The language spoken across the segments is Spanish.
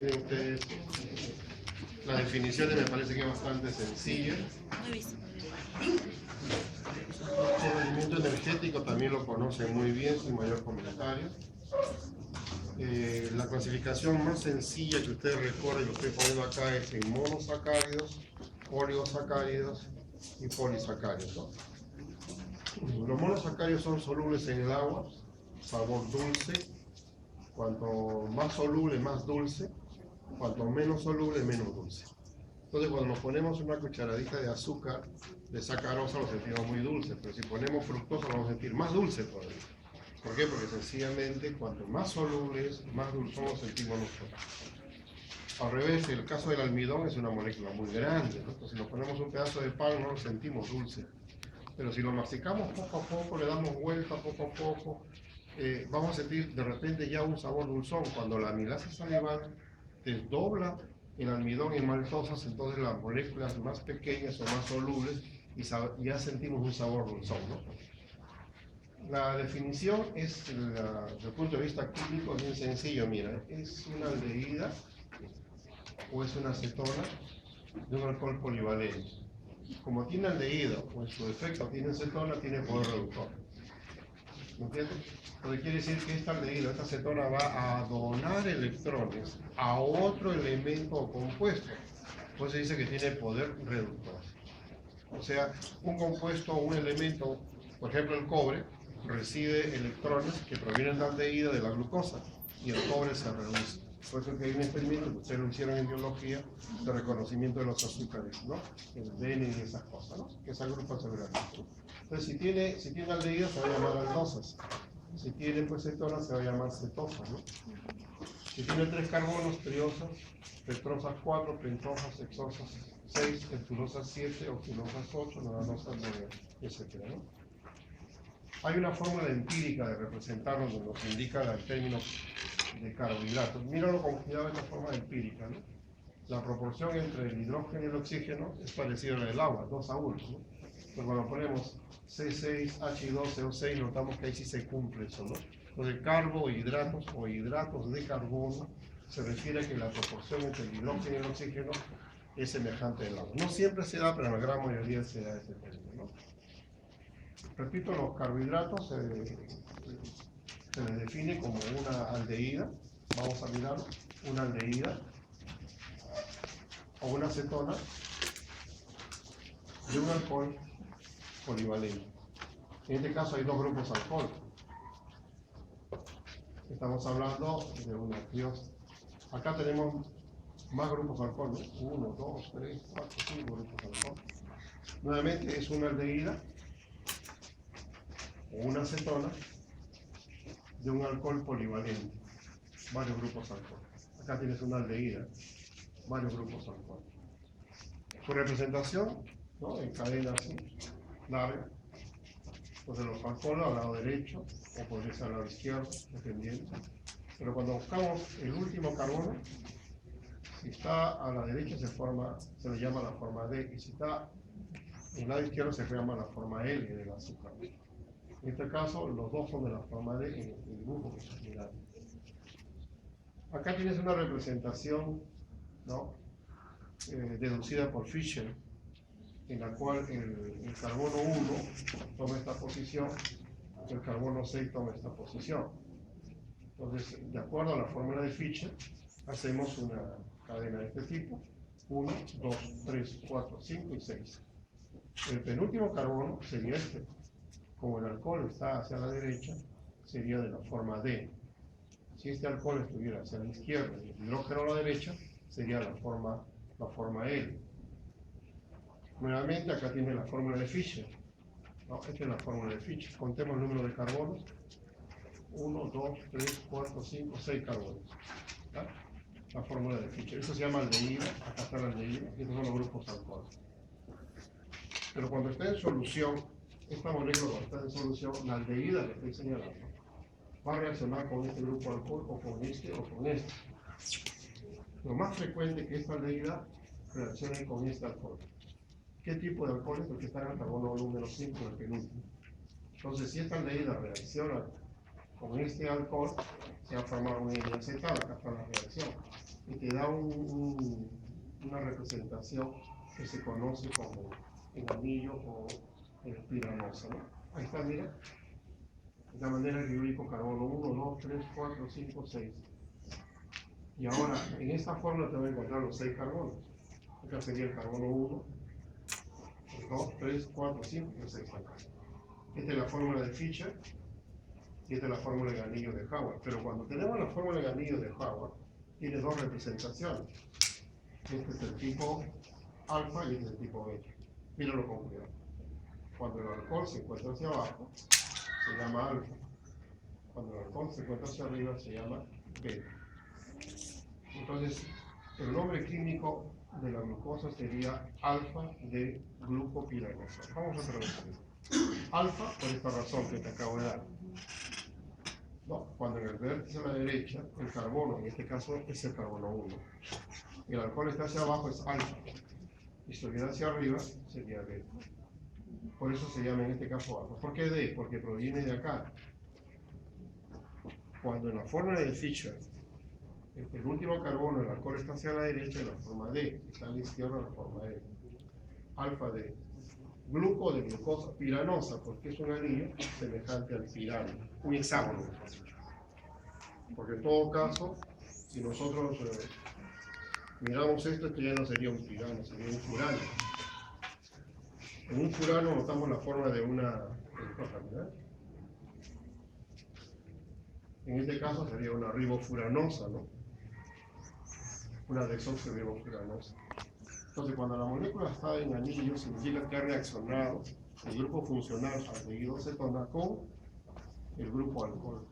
Ustedes, la definición me parece que es bastante sencilla. El rendimiento energético también lo conocen muy bien, sin mayor comentario. La clasificación más sencilla que ustedes recuerden, lo estoy poniendo acá, es en monosacáridos, oligosacáridos y polisacáridos, ¿no? Los monosacáridos son solubles en el agua, sabor dulce. Cuanto más soluble, más dulce. Cuanto menos soluble, menos dulce. Entonces, cuando nos ponemos una cucharadita de azúcar, de sacarosa, lo sentimos muy dulce, pero si ponemos fructosa, lo vamos a sentir más dulce todavía. ¿Por qué? Porque sencillamente, cuanto más solubles, más dulzón lo sentimos nosotros. Al revés, el caso del almidón es una molécula muy grande, ¿no? Entonces, si nos ponemos un pedazo de pan, no lo sentimos dulce. Pero si lo masticamos poco a poco, le damos vuelta poco a poco, vamos a sentir de repente ya un sabor dulzón. Cuando la amilasa salival desdobla el almidón en maltosas, entonces las moléculas más pequeñas o más solubles y ya sentimos un sabor dulzón, ¿no? La definición es, desde el punto de vista químico, bien sencillo. Mira, es una aldehída o es una acetona de un alcohol polivalente. Como tiene aldehído o en su defecto tiene acetona, tiene poder reductor. ¿Me entiendes? Lo que quiere decir que esta aldehído, esta acetona, va a donar electrones a otro elemento o compuesto. Pues se dice que tiene poder reductor. O sea, un compuesto o un elemento, por ejemplo el cobre, recibe electrones que provienen de la aldehído de la glucosa y el cobre se reduce. Por eso que hay un experimento que ustedes lo hicieron en biología de reconocimiento de los azúcares, ¿no? El DNA y esas cosas, ¿no? Que se agrupan seguramente. Entonces, si tiene aldehído, se va a llamar aldosas. Si tiene pues cetonas, se va a llamar cetosas, ¿no? Si tiene 3 carbonos, triosas, petrosas 4, pentosas, hexosas 6, epsilosas 7, oxidosas 8, nodanosas 9, etc., ¿no? Hay una fórmula empírica de representarlo donde nos indica el término de carbohidratos. Míralo con cuidado, esta forma empírica, ¿no? La proporción entre el hidrógeno y el oxígeno es parecida a la del agua, 2 a 1, ¿no? Pero cuando ponemos C6, H2CO6, notamos que ahí sí se cumple eso, ¿no? Entonces, carbohidratos o hidratos de carbono se refiere a que la proporción entre el hidrógeno y el oxígeno es semejante al agua. No siempre se da, pero en la gran mayoría se da ese término, ¿no? Repito, los carbohidratos se les define como una aldehída. Vamos a mirarlo, una aldehída o una acetona de un alcohol polivalente. En este caso hay 2 grupos de alcohol. Estamos hablando de una triosa. Acá tenemos más grupos de alcohol, ¿no? 1, 2, 3, 4, 5 grupos de alcohol. Nuevamente es una aldehída o una acetona de un alcohol polivalente. Varios grupos de alcohol. Acá tienes una aldehída, varios grupos de alcohol. Su representación, ¿no? En cadena así, larga. Entonces los alcoholes al lado derecho, o podría ser al lado izquierdo, dependiendo. Pero cuando buscamos el último carbono, si está a la derecha se le llama la forma D, y si está en el lado izquierdo se llama la forma L del azúcar. En este caso, los dos son de la forma D en el dibujo que estás mirando. Acá tienes una representación, ¿no? Deducida por Fischer, en la cual el carbono 1 toma esta posición, el carbono 6 toma esta posición. Entonces, de acuerdo a la fórmula de Fischer, hacemos una cadena de este tipo: 1, 2, 3, 4, 5 y 6. El penúltimo carbono sería este. Como el alcohol está hacia la derecha, sería de la forma D. Si este alcohol estuviera hacia la izquierda y el hidrógeno a la derecha, sería la forma L. Nuevamente, acá tiene la fórmula de Fischer. ¿No? Esta es la fórmula de Fischer. Contemos el número de carbonos. 1, 2, 3, 4, 5, 6 carbonos. ¿Tá? La fórmula de Fischer. Eso se llama aldehída. Acá está la aldehída. Y estos son los grupos de alcohol. Pero cuando está en solución, esta molécula cuando está en solución, la aldehída que estoy señalando, va a reaccionar con este grupo de alcohol o con este o con este. Lo más frecuente es que esta aldehída reaccione con este alcohol. ¿Qué tipo de alcohol es? El que está en el carbono número 5, el penúltimo. Entonces, si esta aldehída reacciona con este alcohol, se va a formar un N acetal. Acá está la reacción. y te da una representación que se conoce como el anillo o el piranosa, ¿no? Ahí está, mira. De esta manera que yo ubico carbono 1, 2, 3, 4, 5, 6. Y ahora, en esta fórmula te voy a encontrar los 6 carbonos. Acá sería el carbono 1, 2, 3, 4, 5 y 6 acá. Esta es la fórmula de Fischer y esta es la fórmula de anillo de Howard. Pero cuando tenemos la fórmula de anillo de Howard, tiene dos representaciones. Este es el tipo alfa y este es el tipo beta. Míralo con cuidado. Cuando el alcohol se encuentra hacia abajo, se llama alfa. Cuando el alcohol se encuentra hacia arriba, se llama beta. Entonces, el nombre químico de la glucosa sería alfa de glucopiranosa. Vamos a traducirlo. Alfa por esta razón que te acabo de dar. No, cuando en el vértice a la derecha, el carbono, en este caso es el carbono 1. Y el alcohol está hacia abajo, es alfa. Y si estuviera hacia arriba, sería beta. Por eso se llama en este caso alfa. ¿Por qué D? Porque proviene de acá. Cuando en la fórmula de Fischer, el último carbono, el alcohol está hacia la derecha, en la forma D, está a la izquierda, la forma E. Alfa D. Gluco de glucosa, piranosa, porque es un anillo semejante al pirano, un hexágono. Porque en todo caso, si nosotros miramos esto ya no sería un pirano, sería un furano. En un furano notamos la forma de una ¿verdad? En este caso sería una ribofuranosa, ¿no? Una desoxirribofuranosa. Entonces, cuando la molécula está en anillo, significa que ha reaccionado el grupo funcional aldehído cetona con el grupo alcohol.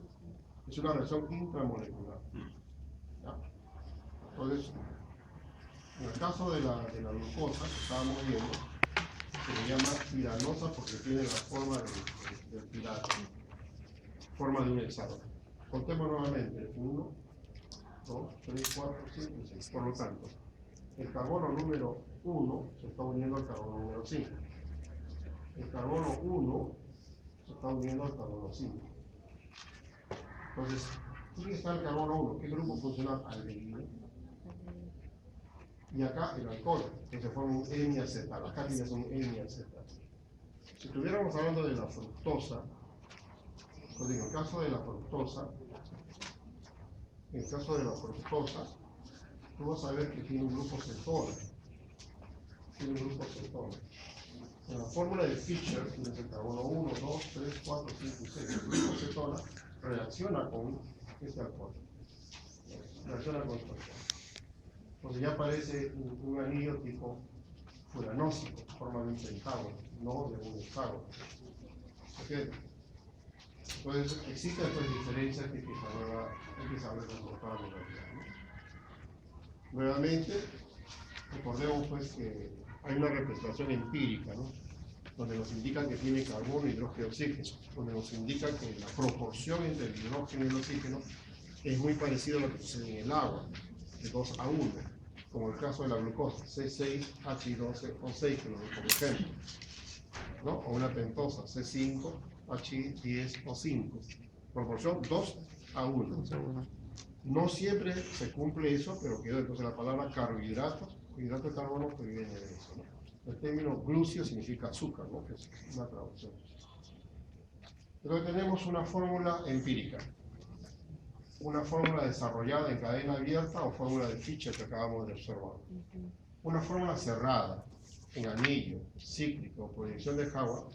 Es una reacción intramolecular. ¿Ya? Entonces, en el caso de la glucosa que estábamos viendo, se le llama piranosa porque tiene la forma del pirano, forma de un hexágono. Contemos nuevamente: 1, 2, 3, 4, 5 y 6. Por lo tanto, el carbono número 1 se está uniendo al carbono número 5. El carbono 1 se está uniendo al carbono 5. Entonces, ¿quién está el carbono 1? ¿Qué grupo funcional? Aldehído. Y acá el alcohol, que se forma un N-acetal. Acá tienes un N-acetal. Si estuviéramos hablando de la fructosa, pues en el caso de la fructosa, tú vas a ver que tiene un grupo cetona. Tiene un grupo cetona. En la fórmula de Fischer, tienes el carbono 1, 2, 3, 4, 5 y 6. El grupo cetona reacciona con este alcohol. Reacciona con este alcohol. Entonces ya aparece un anillo tipo furanósico, forma de un pentágono, no de un hexágono. ¿Okay? Entonces existen pues diferencias que hay que saber reportar en realidad, ¿no? Nuevamente, recordemos pues que hay una representación empírica, ¿no? Donde nos indican que tiene carbono, hidrógeno y oxígeno, donde nos indican que la proporción entre el hidrógeno y el oxígeno es muy parecida a lo que sucede en el agua, de 2 a 1, como el caso de la glucosa, C6H12O6, que lo doy como ejemplo, ¿no? O una pentosa, C5H10O5, proporción 2 a 1. No siempre se cumple eso, pero queda entonces la palabra carbohidratos, hidrato de carbono, que viene de eso, ¿no? El término glúcido significa azúcar, ¿no? Que es una traducción. Entonces tenemos una fórmula empírica, una fórmula desarrollada en cadena abierta o fórmula de Fischer que acabamos de observar. Una fórmula cerrada, en anillo, cíclico o proyección de Howard.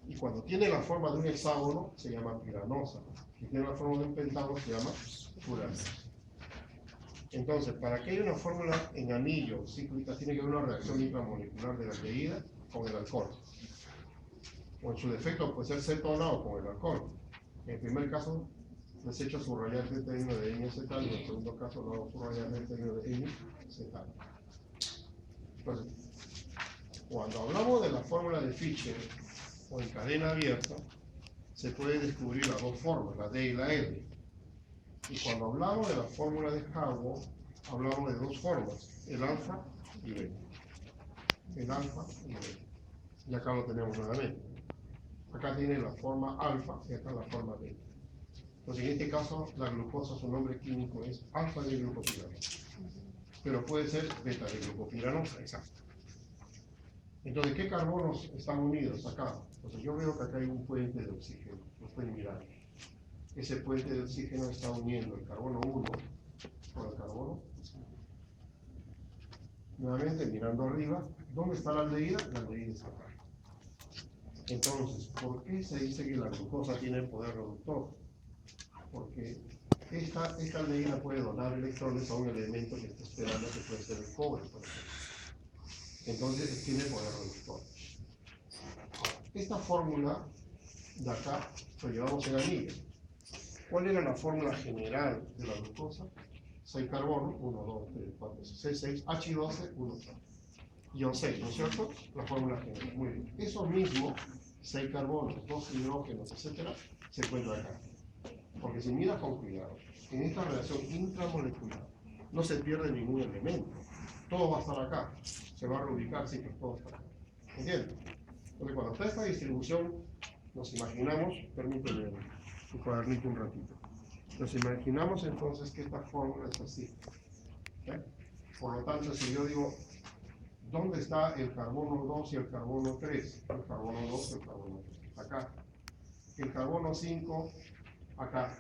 Y cuando tiene la forma de un hexágono, se llama piranosa. Si tiene la forma de un pentágono, se llama furanosa. Entonces, para que haya una fórmula en anillo cíclica, tiene que haber una reacción intramolecular de la aldehída con el alcohol. O en su defecto puede ser cetona o con el alcohol. En el primer caso, desecho subrayar el término de N-acetal, y en el segundo caso no subrayar el término de N-acetal. Entonces, cuando hablamos de la fórmula de Fischer o en cadena abierta, se puede descubrir las dos formas, la D y la L. Y cuando hablamos de la fórmula de Howard, hablamos de dos formas, el alfa y beta. El alfa y beta. Y acá lo tenemos nuevamente. Acá tiene la forma alfa y acá la forma beta. Entonces, en este caso, la glucosa, su nombre químico es alfa-D-glucopiranosa. Pero puede ser beta-D-glucopiranosa, exacto. Entonces, ¿qué carbonos están unidos acá? Entonces, yo veo que acá hay un puente de oxígeno, lo pueden mirar. Ese puente de oxígeno está uniendo el carbono 1 con el carbono 5. Nuevamente, mirando arriba, ¿dónde está la aldehída? La aldehída está acá. Entonces, ¿por qué se dice que la glucosa tiene poder reductor? Porque esta aldehída puede donar electrones a un elemento que está esperando, que puede ser el cobre, por ejemplo. Entonces, tiene poder reductor. Esta fórmula de acá lo llevamos en anillo. ¿Cuál era la fórmula general de la glucosa? 6 carbonos, 1, 2, 3, 4, 6, 6, H12, 1, ion 6, ¿no es cierto? La fórmula general. Muy bien. Eso mismo, 6 carbonos, 2 hidrógenos, etcétera, se encuentra acá. Porque si miras con cuidado, en esta relación intramolecular no se pierde ningún elemento. Todo va a estar acá. Se va a reubicar, sí, pero todo está acá. ¿Entiendes? Entonces, cuando está esta distribución, nos imaginamos, permíteme su cuadernito un ratito. Nos imaginamos entonces que esta fórmula es así. ¿Okay? Por lo tanto, si yo digo, ¿dónde está el carbono 2 y el carbono 3? El carbono 2 y el carbono 3. Acá. El carbono 5, acá.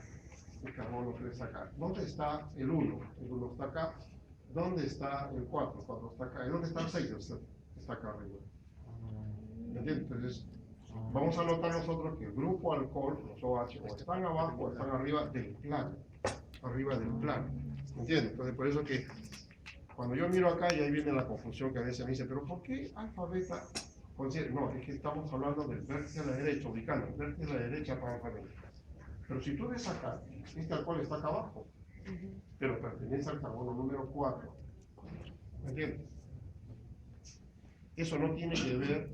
El carbono 3 acá. ¿Dónde está el 1? El 1 está acá. ¿Dónde está el 4? El 4 está acá. ¿Y dónde está el 6? Está acá arriba. ¿Me entiendes? Entonces, vamos a notar nosotros que el grupo alcohol, los OH, o están abajo o están arriba del plano. Arriba del plano. ¿Me entiendes? Entonces, por eso que cuando yo miro acá y ahí viene la confusión que a veces me dice, pero ¿por qué alfa, beta? No, es que estamos hablando del vértice a la derecha, ubicando el vértice a la derecha para alfa, beta. Pero si tú ves acá, este alcohol está acá abajo, pero pertenece al carbono número 4. ¿Me entiendes? Eso no tiene que ver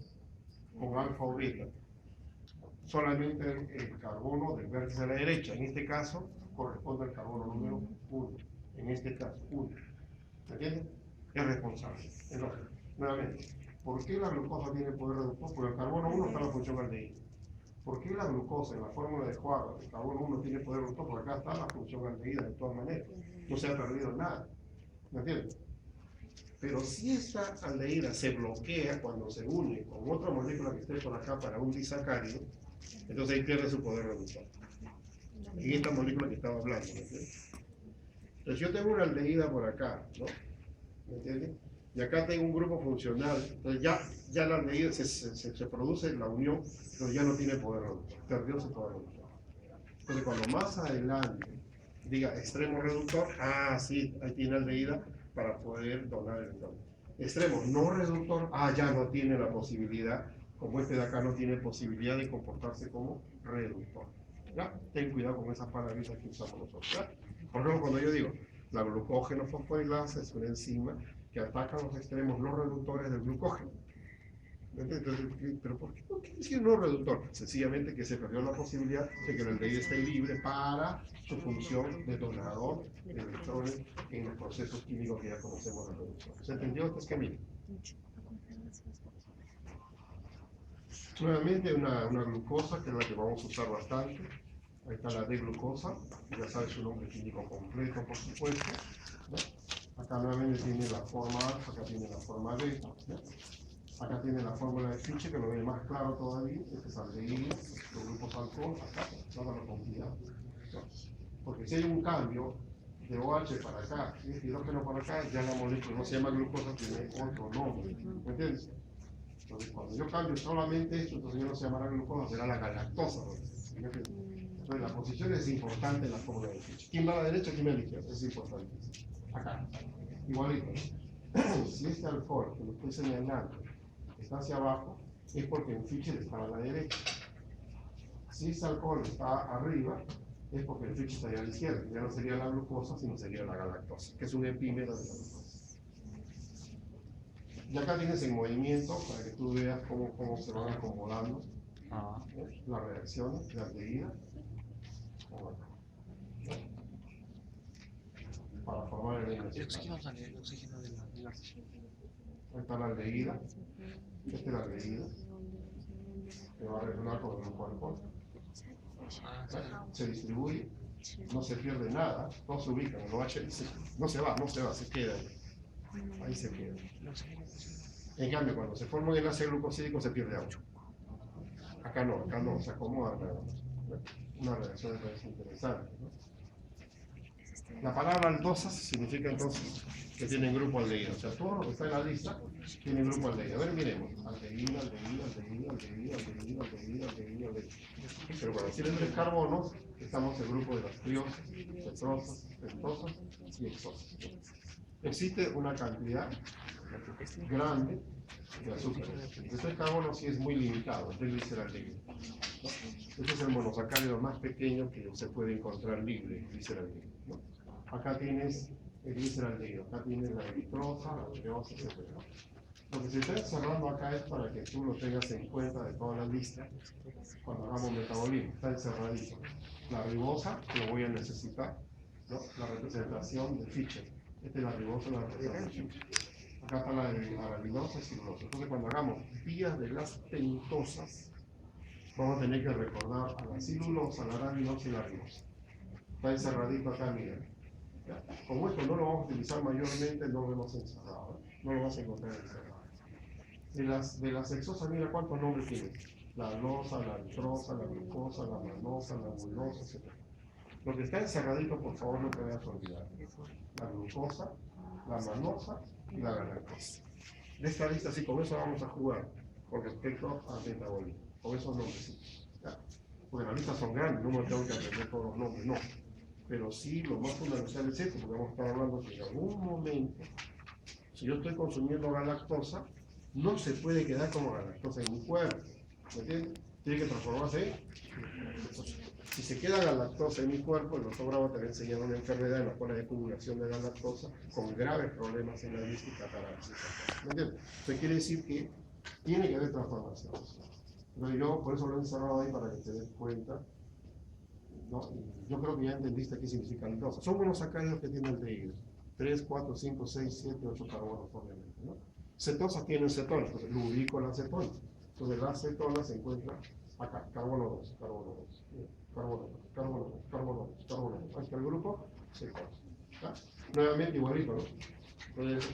con alfa o beta. Solamente el carbono del vértice a la derecha. En este caso, corresponde al carbono número 1. En este caso, 1. ¿Me entiendes? Es responsable. Entonces, nuevamente, ¿por qué la glucosa tiene poder reductor? Porque el carbono 1 está en la función aldehída. ¿Por qué la glucosa en la fórmula de Schwarz, el carbono 1 tiene poder reductor? Porque acá está la función aldehída de todas maneras. No se ha perdido nada. ¿Me entiendes? Pero si esta aldehída se bloquea cuando se une con otra molécula que esté por acá para un disacárido, entonces ahí pierde su poder reductor. En esta molécula que estaba hablando, ¿me entiendes? Entonces yo tengo una aldehída por acá, ¿no? ¿Me entiendes? Y acá tengo un grupo funcional, entonces ya la aldehída se produce la unión, pero ya no tiene poder reductor, perdió su poder reductor. Entonces cuando más adelante diga extremo reductor, sí, ahí tiene aldehída para poder donar el electrón. Extremo no reductor, ya no tiene la posibilidad, como este de acá no tiene posibilidad de comportarse como reductor. ¿Ya? Ten cuidado con esas palabritas que usamos nosotros. ¿Ya? Por ejemplo, cuando yo digo la glucógeno fosforilasa es una enzima que ataca los extremos no reductores del glucógeno. Entonces, ¿pero por qué decir no reductor? Sencillamente que se perdió la posibilidad de que el aldehído esté libre para su función de donador de electrones en los procesos químicos que ya conocemos de reducción. ¿Se entendió este esquema? Nuevamente una glucosa, que es la que vamos a usar bastante. Ahí está la D-glucosa, ya sabe su nombre químico completo, por supuesto, ¿no? Acá nuevamente tiene la forma alfa, acá tiene la forma beta, ¿no? Acá tiene la fórmula de Fichte, que lo ve más claro todavía. Este es aldehído, los grupos alcohol, acá, tómalo con cuidado. Porque si hay un cambio de OH para acá y de hidrógeno para acá, ya la molécula no se llama glucosa, tiene otro nombre. ¿Me entiendes? Entonces, cuando yo cambio solamente esto, entonces ya no se llamará glucosa, será la galactosa. Entonces, la posición es importante en la fórmula de Fichte. ¿Quién va a la derecha, quién va a la izquierda? Es importante. Acá, igualito. Si este alcohol que lo estoy señalando está hacia abajo, es porque en Fichte está a la derecha. Si este alcohol está arriba, es porque el Fichte está a la izquierda. Ya no sería la glucosa, sino sería la galactosa, que es un epímero de la glucosa. Y acá tienes en movimiento para que tú veas cómo se van acomodando las reacciones de aldehída para formar el oxígeno de la Ahí está la aldehída. Esta es la aldehída. Que va a reaccionar con el grupo alcohol. Se distribuye, no se pierde nada, no se ubica en el OH, no se va, se queda ahí se queda. En cambio, cuando se forma un enlace glucosídico se pierde agua. Acá no, se acomoda una reacción interesante, ¿no? La palabra aldosas significa entonces que tienen grupo aldehído. O sea, todo lo que está en la lista tiene grupo aldehído. A ver, miremos. Aldehído. Pero cuando tienen 3 carbonos, estamos en el grupo de las triosas, cetrosas, pentosas y hexosas. Existe una cantidad grande de azúcares. De 3 carbonos sí es muy limitado, el gliceraldehído. Este es el monosacárido más pequeño que se puede encontrar libre, el gliceraldehído, ¿no? Acá tienes el gliceraldehído, acá tienes la eritrosa, la triose, etc. Lo que se está encerrando acá es para que tú lo tengas en cuenta de toda la lista cuando hagamos metabolismo. Está encerradito. La ribosa lo voy a necesitar, ¿no? La representación de Fischer. Esta es la ribosa, la representación de Fischer. Acá está la aramidosa y celulosa. Entonces, cuando hagamos vías de las pentosas, vamos a tener que recordar a la celulosa, la aramidosa y la ribosa. Está encerradito acá, Miguel. ¿Ya? Como esto no lo vamos a utilizar mayormente, no lo hemos encerrado, ¿eh? No lo vas a encontrar encerrado. De las hexosas, mira cuántos nombres tiene. La alosa, la nitrosa, la glucosa, la manosa, la bulosa, etc. Lo que está encerradito, por favor, no te vayas a olvidar. La glucosa, la manosa y la galactosa. De esta lista, sí, con eso vamos a jugar con respecto al metabolismo, con esos nombres. ¿Ya? Porque las listas son grandes, no me tengo que aprender todos los nombres, no. Pero sí, lo más fundamental es esto, porque vamos a estar hablando que en algún momento, si yo estoy consumiendo galactosa, no se puede quedar como galactosa en mi cuerpo. ¿Me entiendes? Tiene que transformarse en. Si se queda galactosa en mi cuerpo, el doctor Bravo te va a enseñar una enfermedad en la cual hay acumulación de galactosa con graves problemas en la vista y catarata. ¿Me entiendes? Eso quiere decir que tiene que haber transformaciones. Entonces yo por eso lo he encerrado ahí para que te des cuenta. ¿No? Yo creo que ya entendiste qué significa aldehído. Son monosacáridos que tienen aldehído. 3, 4, 5, 6, 7, 8 carbonos, obviamente, ¿no? Cetosas tienen cetonas, entonces lubrico la cetona. Entonces la cetona se encuentra acá, carbono 2, carbono 2, carbono 2, carbono 2, carbono 2, carbono 2. Ahí está el grupo cetona. Nuevamente igualito, ¿no? Entonces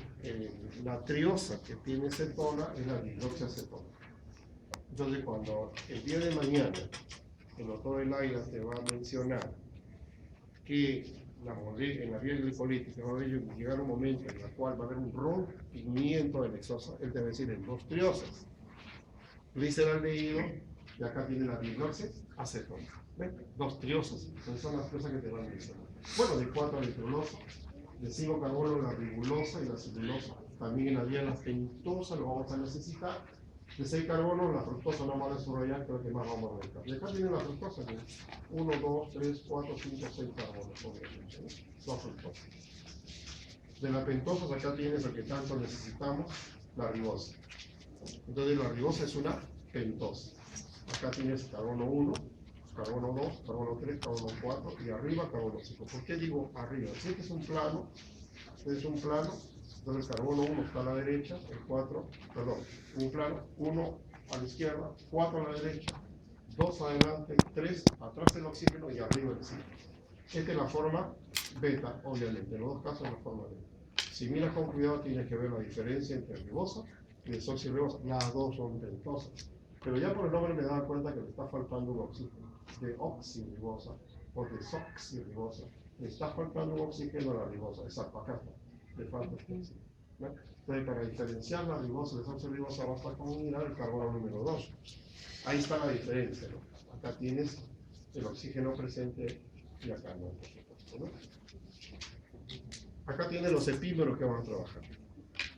la triosa que tiene cetona es la dihidroxiacetona. Entonces cuando el día de mañana el doctor Elaida te va a mencionar que en la vía glicolítica va a llegar un momento en el cual va a haber un rompimiento de la hexosa, él te va a decir en 2 triosas, gliceraldehído, y acá tiene la dihidroxiacetona. ¿Ven? 2 triosas, entonces son las cosas que te van a mencionar. Bueno, de 4 la nitrosa, de 5 carbono la ribulosa y la celulosa. También en la vía de la pentosa lo vamos a necesitar. De 6 carbonos, la fructosa no vamos a subrayar, creo que más vamos a ver. Y acá tiene la fructosa, 1, 2, 3, 4, 5, 6 carbonos, obviamente, ¿no? 2 fructosas. De la pentosa, acá tienes lo que tanto necesitamos, la ribosa. Entonces la ribosa es una pentosa. Acá tienes carbono 1, carbono 2, carbono 3, carbono 4 y arriba carbono 5. ¿Por qué digo arriba? Si este es un plano, entonces el carbono 1 está a la derecha, el 4, perdón, un plano, 1 a la izquierda, 4 a la derecha, 2 adelante, 3 atrás el oxígeno y arriba el oxígeno. Esta es la forma beta, obviamente, en los dos casos es la forma beta. Si miras con cuidado tienes que ver la diferencia entre ribosa y desoxirribosa. Las dos son pentosas. Pero ya por el nombre me he dado cuenta que le está faltando un oxígeno. De oxirribosa o desoxirribosa. Le está faltando un oxígeno a la ribosa. Exacto, acá está. Le falta este oxígeno. Entonces, para diferenciar la ribosa de desoxirribosa basta con mirar el carbono número 2. Ahí está la diferencia, ¿no? Acá tienes el oxígeno presente y acá no, por supuesto, ¿no? Acá tienes los epímeros que vamos a trabajar.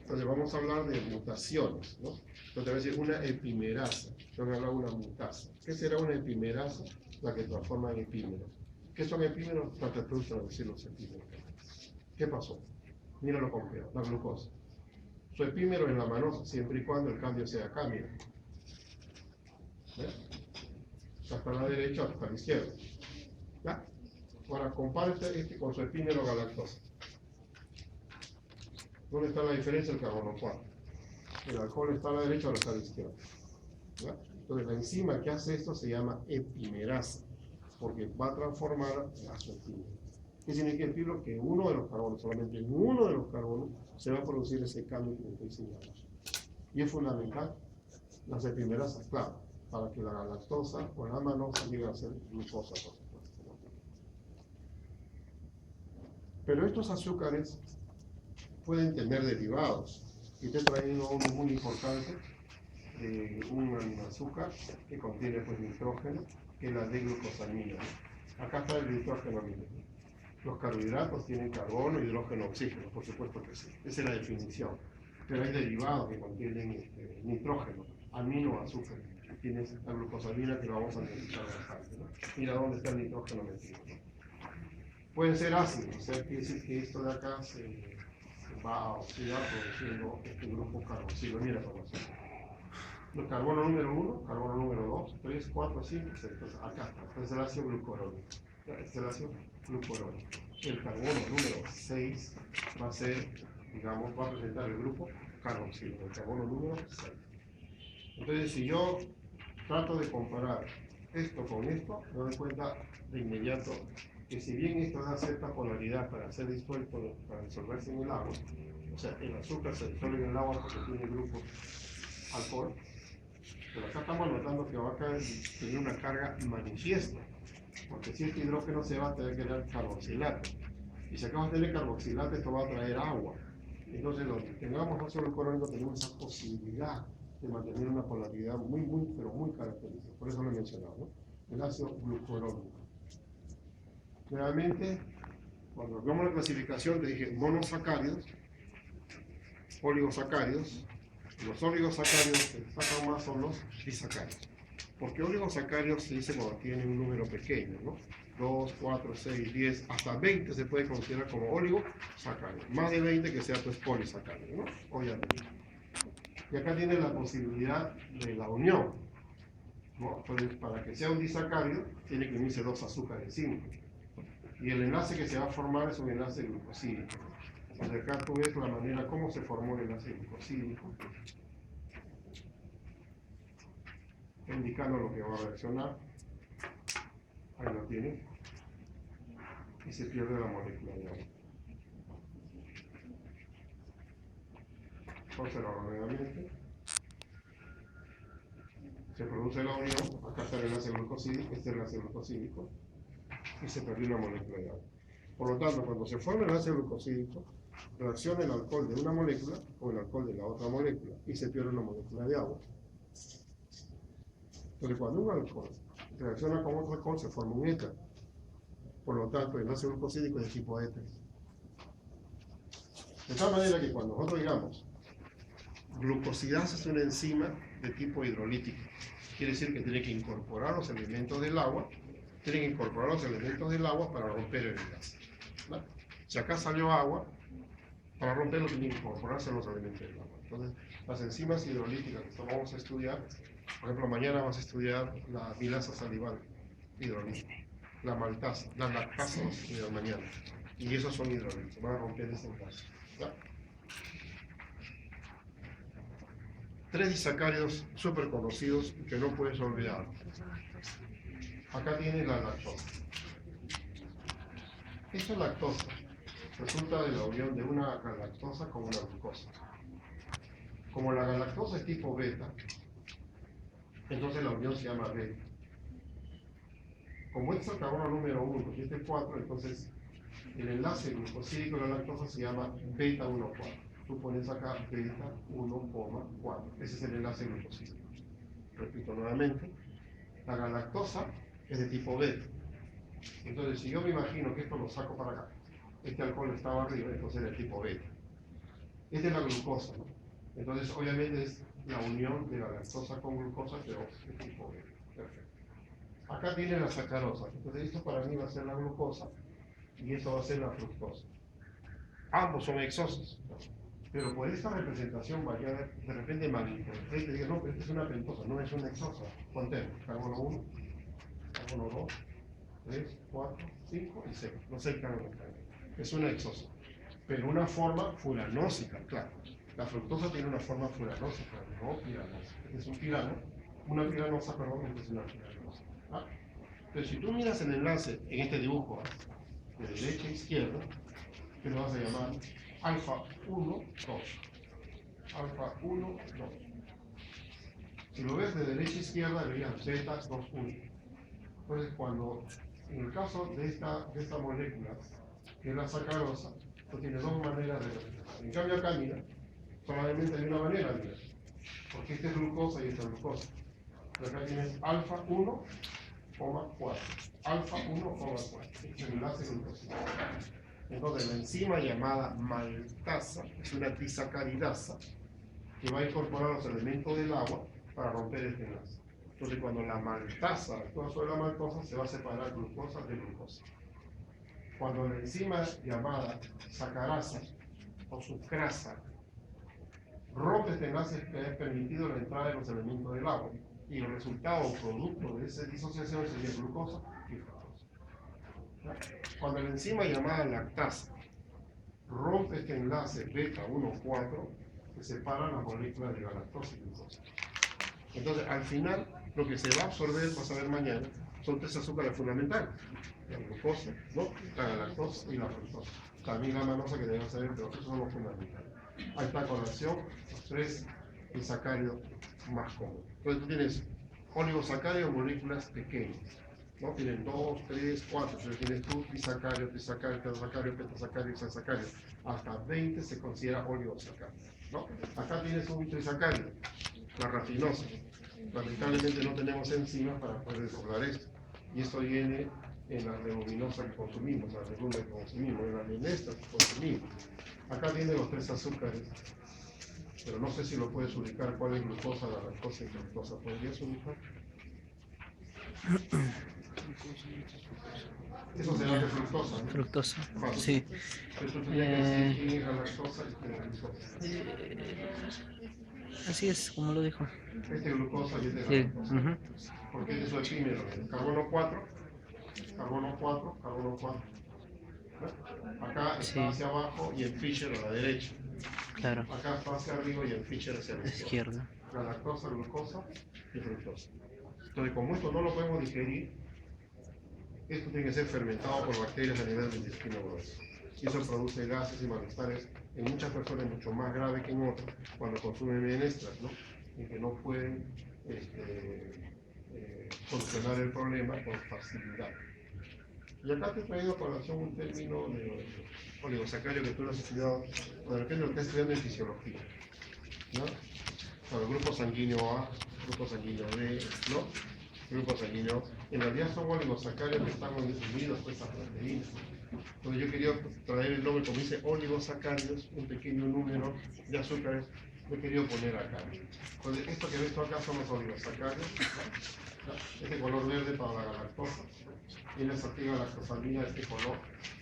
Entonces vamos a hablar de mutaciones, ¿no? Entonces te voy a decir una epimerasa. Yo voy a hablar de una mutasa. ¿Qué será una epimerasa? La que transforma en epímeros. ¿Qué son epímeros? Trata de traducir los epímeros. ¿Qué pasó? Míralo con cuidado, la glucosa. Su epímero es la manosa, siempre y cuando el cambio sea acá, mira. ¿Ves? Hasta la derecha, hasta la izquierda. ¿Ya? Ahora, compárate este con su epímero galactosa. ¿Dónde está la diferencia? El carbono 4. El alcohol está a la derecha, ahora está a la izquierda. ¿Ya? Entonces, la enzima que hace esto se llama epimerasa. porque va a transformar a su enzima. ¿Qué significa, Pablo? Que uno de los carbonos, solamente en uno de los carbonos, se va a producir ese cambio que le estoy señalando. Y es fundamental las epimerasas, claro, para que la galactosa o la manosa llegue a ser glucosa, por supuesto. Pero estos azúcares pueden tener derivados. Y te he traído uno muy importante, un azúcar que contiene pues nitrógeno, que es la D-glucosamina. Acá está el nitrógeno mismo. Los carbohidratos tienen carbono, hidrógeno, oxígeno, por supuesto que sí. Esa es la definición. Pero hay derivados que contienen nitrógeno, aminoazúcar. Tienes la glucosamina que lo vamos a necesitar bastante, ¿no? Mira dónde está el nitrógeno metido, ¿no? Pueden ser ácidos, o sea, quiere decir que esto de acá se va a oxidar produciendo este grupo carboxilo. Mira cómo es. El carbono número 1, carbono número 2, 3, 4, 5, 6. Entonces acá está. Este es el ácido glucurónico. Este es el ácido glucurónico. El carbono número 6 va a ser, digamos, va a presentar el grupo carboxilo. El carbono número 6. Entonces, si yo trato de comparar esto con esto, me doy cuenta de inmediato que si bien esto da cierta polaridad para ser disuelto, para disolverse en el agua, o sea, el azúcar se disuelve en el agua porque tiene el grupo alcohol, pero acá estamos notando que va a tener una carga manifiesta, porque si este hidrógeno se va a tener que dar carboxilato, y si acá va a tener carboxilato, esto va a traer agua. Entonces, donde tengamos ácido glucurónico, tenemos esa posibilidad de mantener una polaridad pero muy característica. Por eso lo he mencionado, ¿no? El ácido glucurónico. Realmente, cuando vemos la clasificación, te dije monosacáridos, oligosacáridos. Los oligosacáridos que destacan más son los disacáridos. Porque oligosacáridos se dice cuando tienen un número pequeño, ¿no? 2, 4, 6, 10, hasta 20 se puede considerar como oligosacáridos. Más de 20 que sea pues polisacárido, ¿no? Obviamente. Y acá tiene la posibilidad de la unión, ¿no? Entonces, para que sea un disacárido, tiene que unirse dos azúcares simples. Y el enlace que se va a formar es un enlace glucosídico. Entonces acá tú ves la manera como se formó el enlace glucosídico, indicando lo que va a reaccionar. Ahí lo tiene. Y se pierde la molécula de agua. Observa nuevamente. Se produce la unión. Acá está el enlace glucosídico, este es el enlace glucosídico. Y se perdió una molécula de agua. Por lo tanto, cuando se forma el enlace glucosídico, reacciona el alcohol de una molécula con el alcohol de la otra molécula y se pierde una molécula de agua. Entonces, cuando un alcohol reacciona con otro alcohol, se forma un éter. Por lo tanto, el enlace glucosídico es de tipo éter. De tal manera que cuando nosotros digamos glucosidasa es una enzima de tipo hidrolítico, quiere decir que tiene que incorporar los elementos del agua, para romper el enlace. ¿Vale? Si acá salió agua, para romperlo tiene que incorporarse los elementos del agua. Entonces, las enzimas hidrolíticas que vamos a estudiar, por ejemplo, mañana vamos a estudiar la milasa salival hidrolítica, la maltasa, la lactasa vamos a estudiar mañana, y esos son hidrolíticos, van a romper ese enlace. ¿Ya? 3 disacáridos súper conocidos que no puedes olvidar. Acá tiene la lactosa. Esta lactosa resulta de la unión de una galactosa con una glucosa. Como la galactosa es tipo beta, entonces la unión se llama beta. Como este es el carbono número 1 y este es 4, entonces el enlace glucosídico de la lactosa se llama beta 1,4. Tú pones acá beta 1,4. Ese es el enlace glucosídico. Repito nuevamente, la galactosa es de tipo beta. Entonces, si yo me imagino que esto lo saco para acá, este alcohol estaba arriba, entonces es de tipo beta. Esta es la glucosa, ¿no? Entonces, obviamente es la unión de la lactosa con glucosa, pero de tipo beta. Perfecto. Acá tiene la sacarosa. Entonces, esto para mí va a ser la glucosa y esto va a ser la fructosa. Ambos son hexosos. Pero por esta representación vaya de repente malinterprete y diga, no, pero esta es una pentosa, no es una hexosa. Contemos, carbono 1, carbono 2, 3, 4, 5 y 6. No 6 carbonos. Es una hexosa. Pero una forma furanósica, claro. La fructosa tiene una forma furanósica, no piranosa. Este es un pirano, una piranosa, perdón, este es una piranosa. ¿Ah? Entonces, si tú miras el enlace en este dibujo, de derecha a izquierda, que lo vas a llamar alfa 1, 2. Alfa 1, 2. Si lo ves de derecha a izquierda, verías Z 2, 1. Entonces, cuando, en el caso de esta molécula, que es la sacarosa, tú tienes dos maneras de verla. En cambio acá, mira, solamente hay una manera, mira, porque esta es glucosa y esta es glucosa. Pero acá tienes alfa 1,4. Alfa 1,4. Este es el enlace glucosa. Entonces, la enzima llamada maltasa es una disacaridasa que va a incorporar los elementos del agua para romper este enlace. Entonces, cuando la maltasa actúa sobre la maltosa, se va a separar glucosa de glucosa. Cuando la enzima llamada sacarasa o sucrasa rompe este enlace, que ha permitido la entrada de los elementos del agua, y el resultado o producto de esa disociación sería glucosa y fructosa. Cuando la enzima llamada lactasa rompe este enlace beta 1,4, se separan las moléculas de la lactosa y glucosa. Entonces, al final, lo que se va a absorber, vas a ver mañana, son tres azúcares fundamentales: la glucosa, ¿no?, la galactosa y la fructosa. También la manosa, que deben saber, pero esos son los fundamentales. Ahí está con acción los tres disacáridos más comunes. Entonces tú tienes oligosacáridos, moléculas pequeñas, ¿no? Tienen 2, 3, 4. Entonces tienes tú disacárido, trisacárido, tetrasacárido, pentasacárido, hexasacárido. Hasta 20 se considera oligosacárido, ¿no? Acá tienes un trisacárido, la rafinosa. Lamentablemente no tenemos enzimas para poder desdoblar esto. Y esto viene en la leguminosa que consumimos, la legumbre que consumimos, en la menestra que consumimos. Acá tiene los tres azúcares, pero no sé si lo puedes ubicar cuál es glucosa, la lactosa y fructosa. ¿Podrías ubicar? Eso será de fructosa, ¿no? Fructosa, Fácil. sí. Pero tú tendrías que decir quién es la lactosa y quién es la glucosa. Así es, como lo dijo. Este es glucosa y este es Sí. lactosa. Porque este es su efímero. Carbono 4, carbono 4, carbono 4. Acá está hacia abajo y el Fischer a la derecha. Claro. Acá está hacia arriba y el Fischer hacia la izquierda. La lactosa, glucosa y fructosa. Entonces, como esto no lo podemos digerir, esto tiene que ser fermentado por bacterias a nivel del intestino grueso. Y eso produce gases y malestares en muchas personas, mucho más grave que en otras, cuando consumen menestras, ¿no? Y que no pueden solucionar el problema con facilidad. Y acá te he traído a colación un término de oligosacario que tú lo has estudiado, o de repente lo estás estudiando en fisiología, ¿no? Bueno, grupo sanguíneo A, grupo sanguíneo B, ¿no? Grupo sanguíneo, en realidad son oligosacarios que están unidos por estas proteínas. Entonces yo quería traer el nombre, como dice oligosacarios, un pequeño número de azúcares, lo he querido poner acá. Entonces esto que ves tú acá son los oligosacarios, ¿no? Este color verde para la galactosa, y la sativa lactosamina, este color,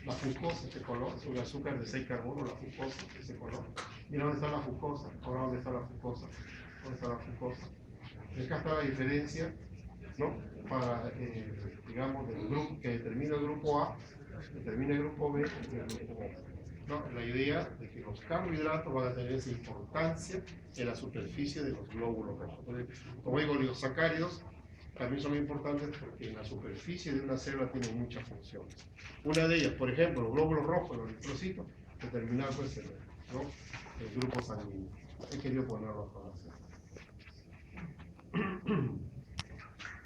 la fructosa, este color, es un azúcar de 6 carbonos, la fructosa, este color. Mira dónde está la fructosa, ahora dónde está la fructosa, dónde está la fructosa. Acá está la diferencia, ¿no? Para, digamos, del grupo que determina el grupo A, determina el grupo B y el grupo O. ¿No? La idea de que los carbohidratos van a tener esa importancia en la superficie de los glóbulos rojos. Entonces, como digo, los sacáridos también son importantes porque en la superficie de una célula tienen muchas funciones. Una de ellas, por ejemplo, los glóbulos rojos, los eritrocitos, determinar pues el grupo sanguíneo. He querido ponerlo a colación.